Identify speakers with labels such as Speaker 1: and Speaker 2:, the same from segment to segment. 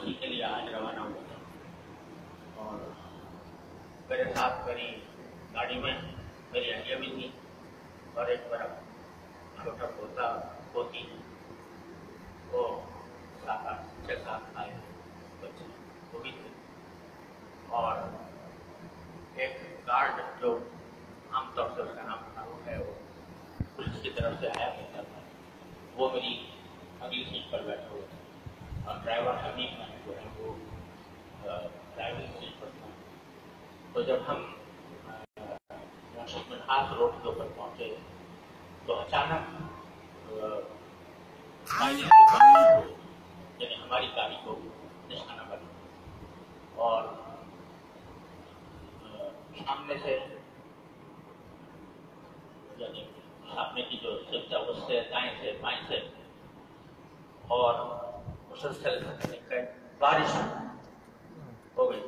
Speaker 1: वाराणसी के लिए आज रवाना हुआ था और मेरे साथ मेरी गाड़ी में मेरी अहलिया भी थी और एक मेरा छोटा पोता पोती वो 7-8 आए बच्चे वो भी थे और एक गार्ड जो आमतौर से उसका नाम फारूक है वो पुलिस की तरफ से आया करता था, वो मेरी अगली सीट पर बैठा हुआ था और ड्राइवर हमीद मैंने जो है वो ड्राइविंग सीट पर था। तो जब हम हाथ रोड के ऊपर पहुंचे तो अचानक यानी हमारी गाड़ी को निशाना बना और सामने से यानी सामने की जो शिफ्ट है उससे दाएं से बाएं से और मुसलसल बारिश हो गई।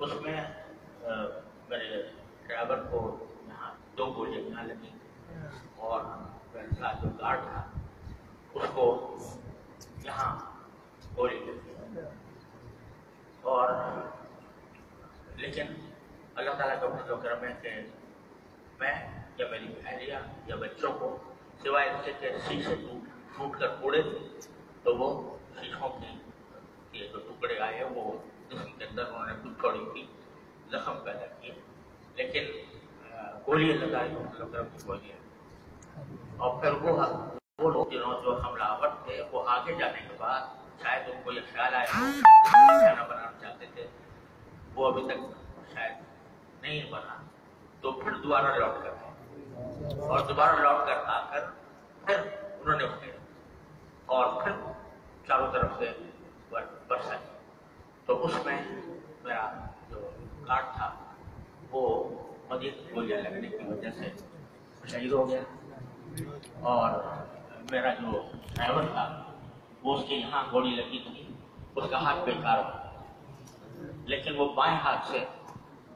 Speaker 1: उसमें मेरे ड्राइवर को यहाँ 2 गोलियां यहाँ लगी और मेरे साथ जो गार्ड था उसको यहाँ गोली लगी और लेकिन अल्लाह ताला का फजल करम है कि मैं या मेरी अहलिया या बच्चों को सिवाय इसके कि शीशे टूट कर उड़े तो वो शीशों के जो टुकड़े आए वो जिसम के अंदर उन्होंने कुछ थोड़ी सी जख्म पैदा किए, लेकिन गोली लगाई की गोली और फिर वो लोग जिन्होंने जो हमलावर थे वो आगे जाने के बाद शायद उनको ये ख्याल आया खाना बनाना चाहते थे, वो अभी तक शायद नहीं बना, तो फिर दोबारा लौट कर आए और दोबारा लौट कर आकर फिर उन्होंने उठे और फिर चारों तरफ से बरसाई। तो उसमें मेरा जो गार्ड था वो मजीद गोलियां लगने की वजह से शहीद हो गया और मेरा जो ड्राइवर था वो उसके यहाँ गोली लगी थी, उसका हाथ बेकार हो, लेकिन वो बाएं हाथ से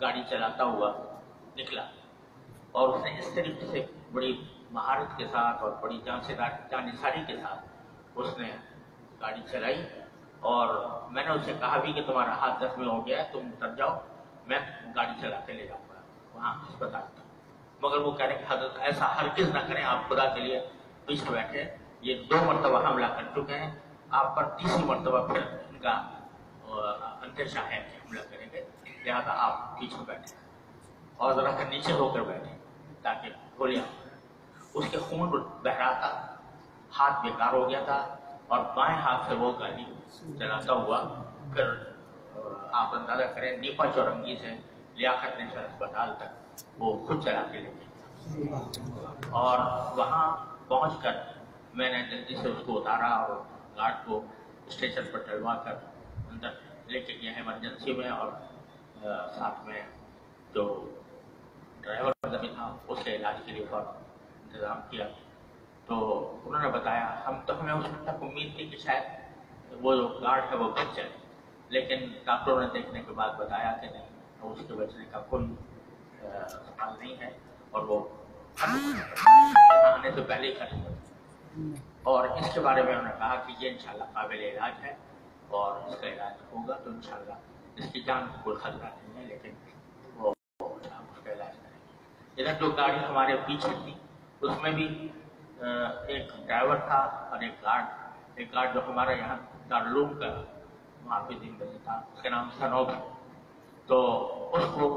Speaker 1: गाड़ी चलाता हुआ निकला और उसने इस तरीके से बड़ी महारत के साथ और बड़ी जानिसारी के साथ उसने गाड़ी चलाई और मैंने उससे कहा भी कि तुम्हारा हाथ जख्मी हो गया है, तुम उतर जाओ, मैं गाड़ी चला के ले जाऊंगा वहाँ अस्पताल तक। मगर वो कह रहे कि हजरत ऐसा हरगिज ना करें, आप खुदा के लिए पीछे बैठे, ये 2 मरतबा हमला कर चुके हैं, आप पर 3री मरतबा फिर इनका अंदेशा है कि हमला करेंगे, लिहाजा आप पीछे बैठे और जरा कर नीचे होकर बैठे ताकि गोलियां। उसके खून बह रहा था, हाथ बेकार हो गया था और बाएं हाथ से वो गाड़ी चलाता हुआ फिर आप अंदाजा करें नीपा चौरंगी से लियाकत नेशनल अस्पताल तक वो खुद चला के ले गया और वहाँ पहुंचकर मैंने जल्दी से उसको उतारा और गार्ड को स्टेशन पर डलवा कर अंदर लेके गया इमरजेंसी में और साथ में जो ड्राइवर जमीन था उसके इलाज के लिए इंतजाम किया। तो उन्होंने बताया हमें उस वक्त तक उम्मीद थी कि शायद वो जो गार्ड है वो बच जाए, लेकिन डॉक्टरों ने देखने के बाद बताया कि नहीं, उसके बचने का कोई सवाल नहीं है और वो आने से पहले ही खत्म हो। और इसके बारे में उन्होंने कहा कि ये इंशाल्लाह काबिल इलाज है और इसका इलाज होगा तो इंशाल्लाह इसकी जान को कोई खतरा नहीं है, लेकिन वो उसका इलाज करेंगे। इधर जो गाड़ी हमारे पीछे थी उसमें भी एक ड्राइवर था और एक गार्ड जो हमारा यहाँ दारुलूम का वहाँ पे दिन बजे था, उसका नाम सनोब है, तो उसको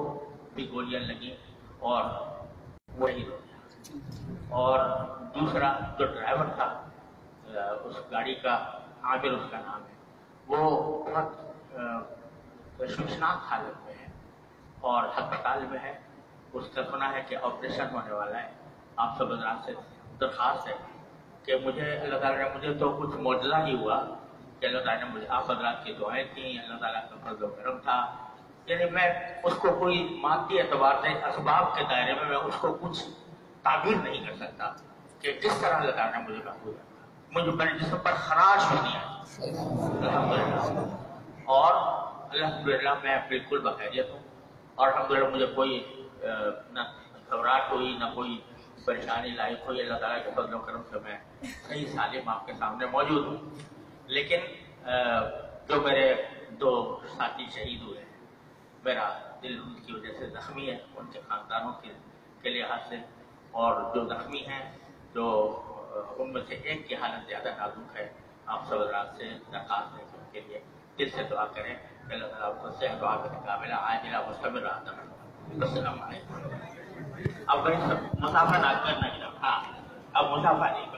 Speaker 1: भी गोलियां लगी और वही हो गया। और दूसरा जो ड्राइवर था उस गाड़ी का आमिर उसका नाम है, वो बहुत शर्मनाक हालत में है और अस्पताल में है। उसका सुना है कि ऑपरेशन होने वाला है। आप सब हज़रात से दरख्वास्त है कि मुझे अल्लाह ताला ने मुझे तो कुछ मौजज़ा ही हुआ कि अल्लाह ताला ने मुझे आप हज़रात की दुआएं थी, अल्लाह ताला का फज़ल व करम था, यानी मैं उसको कोई मादी एतबार से असबाब के दायरे में मैं उसको कुछ ताबीर नहीं कर सकता कि किस तरह अल्लाह ताला ने मुझे महफूज रखा। मुझे मेरे जिस्म पर खराश भी नहीं आई अल्हम्दुलिल्लाह, और अल्हम्दुलिल्लाह मैं बिल्कुल बखैरियत हूँ और अल्हम्दुलिल्लाह मुझे कोई न घबराहट हुई न कोई परेशानी लायक हुई। अल्लाह ताला के फज़ल व करम से मैं सही सालिम आपके सामने मौजूद हूँ। लेकिन جو میرے دو ساتھی شہید ہوئے ہیں، میرا دل ان کی وجہ سے زخمی ہے، ان کے خاندانوں کے لحاظ سے، اور جو زخمی ہیں جو ان میں سے ایک کی حالت زیادہ نازک ہے، آپ سب حضرات سے درخواست ہے کہ ان کے لیے دل سے دعا کریں کہ اللہ تعالیٰ آپ کو صحت و عافیت کاملہ عاجلہ مستمرہ عطا فرمائے۔ السلام علیکم۔ اب مسافہ نہ کرنا، ہاں اب مسافہ نہیں